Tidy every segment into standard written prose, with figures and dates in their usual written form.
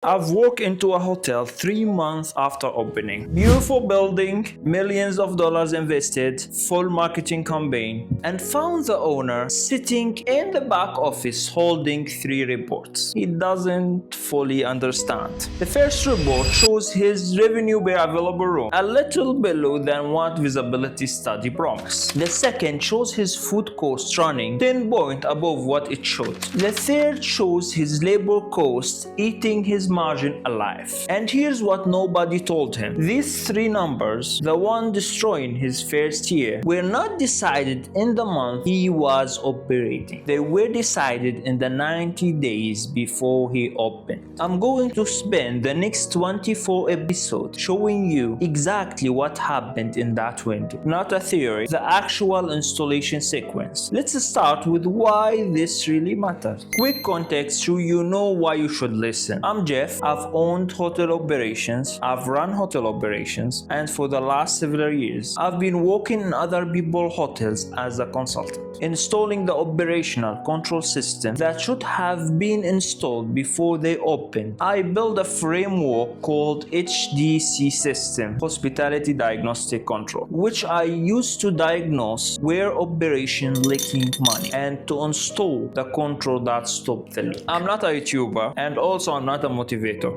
I've walked into a hotel 3 months after opening. Beautiful building, millions of dollars invested, full marketing campaign, and found the owner sitting in the back office holding 3 reports. He doesn't fully understand. The first report shows his revenue per available room, a little below than what visibility study promised. The second shows his food cost running 10 points above what it should. The third shows his labor cost eating his margin alive. And here's what nobody told him. These 3 numbers, the one destroying his first year, were not decided in the month he was operating. They were decided in the 90 days before he opened. I'm going to spend the next 24 episodes showing you exactly what happened in that window. Not a theory, the actual installation sequence. Let's start with why this really matters. Quick context so you know why you should listen. I'm Jeff. I've owned hotel operations, I've run hotel operations, and for the last several years, I've been working in other people's hotels as a consultant, installing the operational control system that should have been installed before they opened. I built a framework called HDC System, Hospitality Diagnostic Control, which I used to diagnose where operations leaking money and to install the control that stopped the leak. I'm not a YouTuber, and also I'm not a motivator.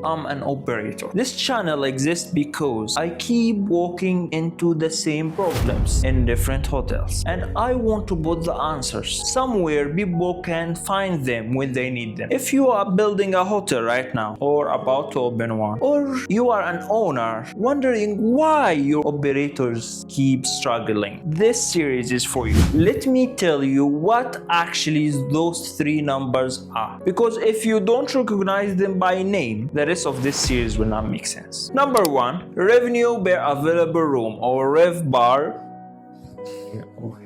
I'm an operator. This channel exists because I keep walking into the same problems in different hotels, and I want to put the answers somewhere people can find them when they need them. If you are building a hotel right now or about to open one, or you are an owner wondering why your operators keep struggling, this series is for you. Let me tell you what actually those 3 numbers are, because if you don't recognize them by name, the rest of this series will not make sense. Number 1, revenue per available room, or RevPAR.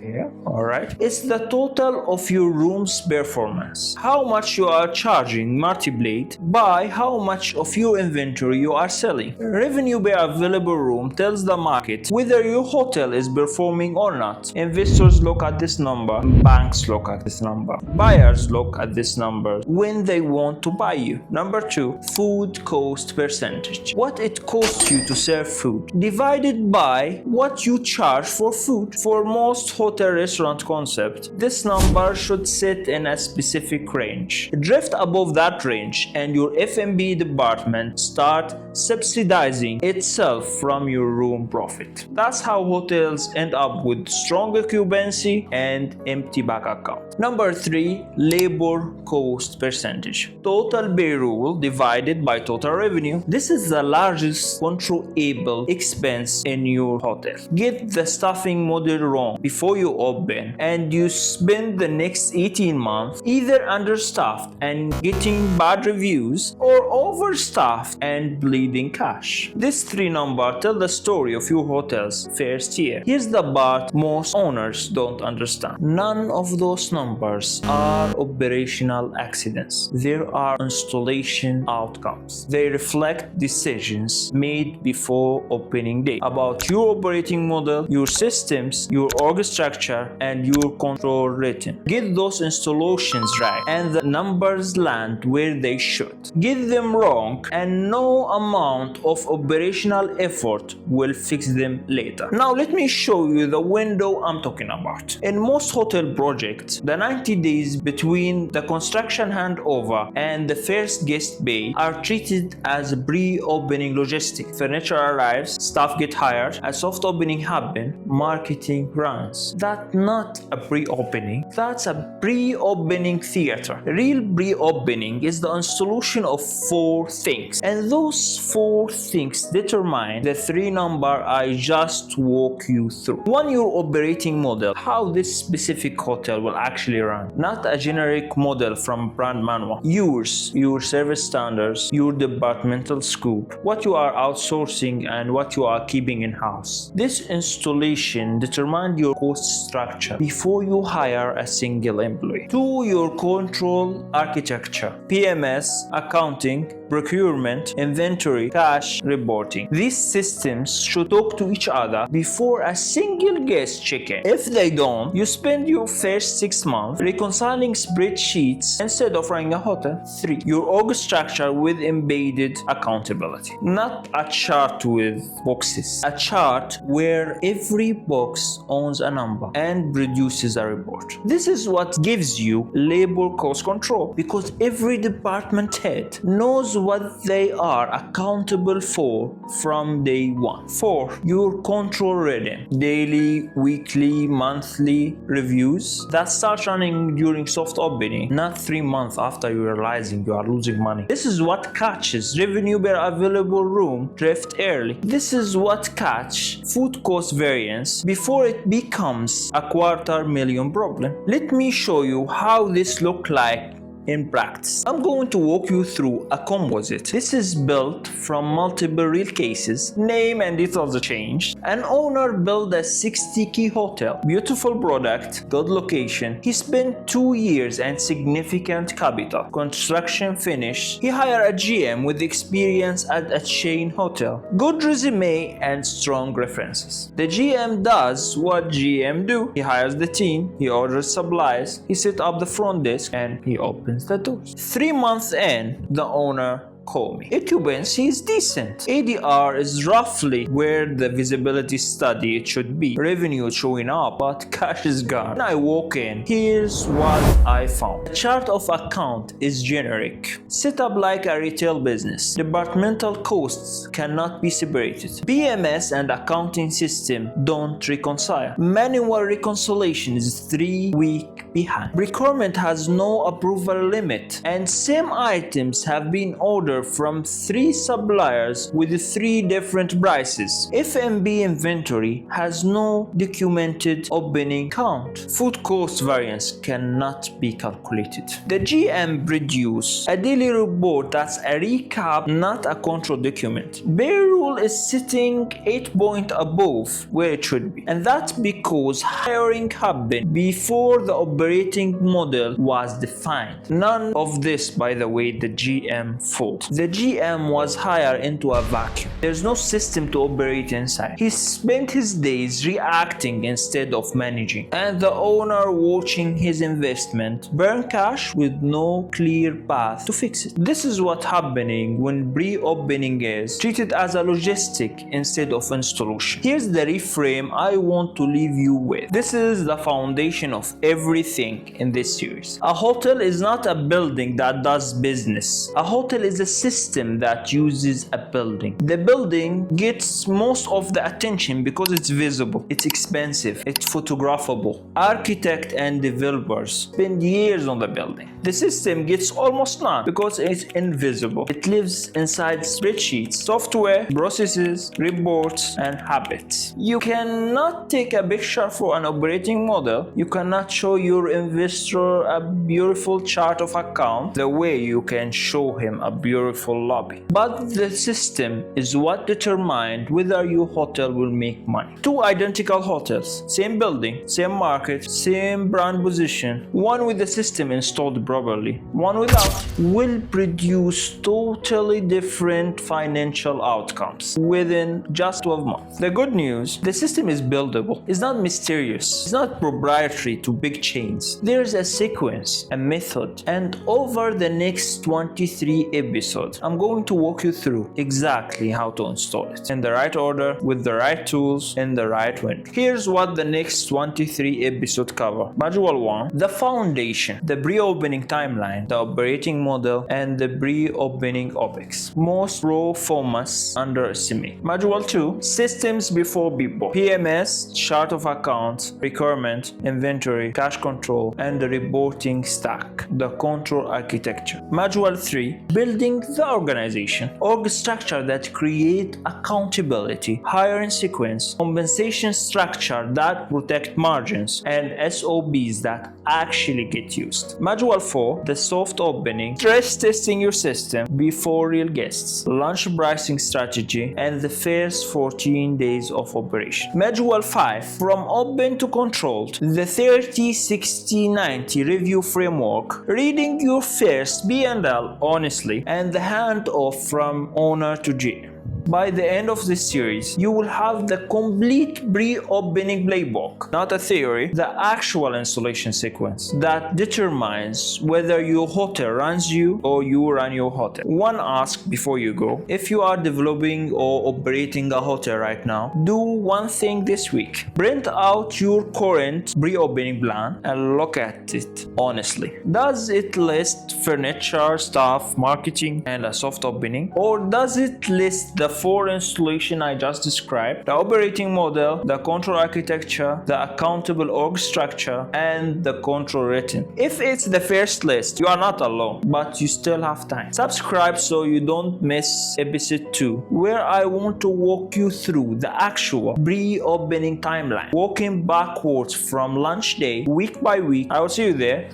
Here. Alright. It's the total of your room's performance. How much you are charging multiplied by how much of your inventory you are selling. Revenue per available room tells the market whether your hotel is performing or not. Investors look at this number, banks look at this number, buyers look at this number when they want to buy you. Number 2, food cost percentage. What it costs you to serve food divided by what you charge for food. For most hotel restaurant concept, this number should sit in a specific range. Drift above that range and your F&B department start subsidizing itself from your room profit. That's how hotels end up with strong occupancy and empty bank account. Number 3, labor cost percentage. Total payroll divided by total revenue. This is the largest controllable expense in your hotel. Get the staffing model wrong before you open, and you spend the next 18 months either understaffed and getting bad reviews, or overstaffed and bleeding cash. These 3 numbers tell the story of your hotel's first year. Here's the part most owners don't understand. None of those numbers are operational accidents. There are installation outcomes. They reflect decisions made before opening day about your operating model, your systems, your org structure, and your control rating. Get those installations right and the numbers land where they should. Get them wrong and no amount of operational effort will fix them later. Now let me show you the window I'm talking about. In most hotel projects, the 90 days between the construction handover and the first guest bay are treated as pre-opening logistics. Furniture arrives, staff get hired, a soft opening happens, marketing runs. That's not a pre-opening, that's a pre-opening theater. Real pre-opening is the installation of 4 things, and those 4 things determine the 3 number I just walked you through. 1, your operating model, how this specific hotel will actually run, not a generic model from brand manual. Yours, your service standards, your departmental scope, what you are outsourcing and what you are keeping in-house. This installation determines your cost structure before you hire a single employee. 2, your control architecture, PMS, accounting, procurement, inventory, cash, reporting. These systems should talk to each other before a single guest check-in. If they don't, you spend your first 6 months reconciling spreadsheets instead of running a hotel. 3. Your org structure with embedded accountability. Not a chart with boxes. A chart where every box owns a number and produces a report. This is what gives you labor cost control, because every department head knows what they are accountable for from day one. 4. Your control rhythm. Daily, weekly, monthly reviews that start running during soft opening, not 3 months after you realizing you are losing money. This is what catches revenue per available room drift early. This is what catch food cost variance before it becomes a $250,000 problem. Let me show you how this looks like in practice. I'm going to walk you through a composite. This is built from multiple real cases. Name and details are changed. An owner built a 60-key hotel. Beautiful product, good location. He spent 2 years and significant capital. Construction finished. He hired a GM with experience at a chain hotel. Good resume and strong references. The GM does what GM do. He hires the team. He orders supplies. He sets up the front desk and he opens the doors. 3 months in, the owner called me. Occupancy is decent. ADR is roughly where the visibility study it should be. Revenue is showing up, but cash is gone. When I walk in, here's what I found. The chart of account is generic. Set up like a retail business. Departmental costs cannot be separated. PMS and accounting system don't reconcile. Manual reconciliation is 3 weeks behind. Procurement has no approval limit, and same items have been ordered from 3 suppliers with 3 different prices. FMB inventory has no documented opening count. Food cost variance cannot be calculated. The GM produces a daily report that's a recap, not a control document. Payroll is sitting 8 points above where it should be, and that's because hiring happened before the operating model was defined. None of this, by the way, the GM fault. The GM was hired into a vacuum. There's no system to operate inside. He spent his days reacting instead of managing, and the owner watching his investment burn cash with no clear path to fix it. This is what's happening when pre-opening is treated as a logistic instead of installation. Here's the reframe I want to leave you with. This is the foundation of everything in this series. A hotel is not a building that does business. A hotel is a system that uses a building. The building gets most of the attention because it's visible, it's expensive, it's photographable. Architect and developers spend years on the building. The system gets almost none because it's invisible. It lives inside spreadsheets, software, processes, reports, and habits. You cannot take a picture for an operating model. You cannot show your investor a beautiful chart of account the way you can show him a beautiful lobby. But the system is what determines whether your hotel will make money. 2 identical hotels, same building, same market, same brand position, one with the system installed properly, one without, will produce totally different financial outcomes within just 12 months. The good news, the system is buildable. It's not mysterious. It's not proprietary to big chains. There's a sequence, a method, and over the next 23 episodes, I'm going to walk you through exactly how to install it in the right order, with the right tools, in the right window. Here's what the next 23 episodes cover. Module 1, the foundation, the pre-opening timeline, the operating model, and the pre-opening OPEX. Most pro formas underestimate. Module 2, systems before people, PMS, chart of accounts, procurement, inventory, cash control, and the reporting stack, the control architecture. Module 3, building the organization, org structure that create accountability, hiring sequence, compensation structure that protect margins, and SOPs that actually get used. Module 4, the soft opening, stress testing your system before real guests, launch pricing strategy, and the first 14 days of operation. Module 5, from open to controlled, the 30-60-90 review framework, reading your first P&L honestly, and and the handoff from owner to GM. By the end of this series, you will have the complete pre-opening playbook, not a theory, the actual installation sequence that determines whether your hotel runs you or you run your hotel. One ask before you go: if you are developing or operating a hotel right now, do one thing this week. Print out your current pre-opening plan and look at it honestly. Does it list furniture, staff, marketing, and a soft opening? Or does it list the four installation I just described: the operating model, the control architecture, the accountable org structure, and the control written? If it's the first list, you are not alone, but you still have time. Subscribe so you don't miss episode 2, where I want to walk you through the actual pre-opening timeline, walking backwards from launch day, week by week. I will see you there.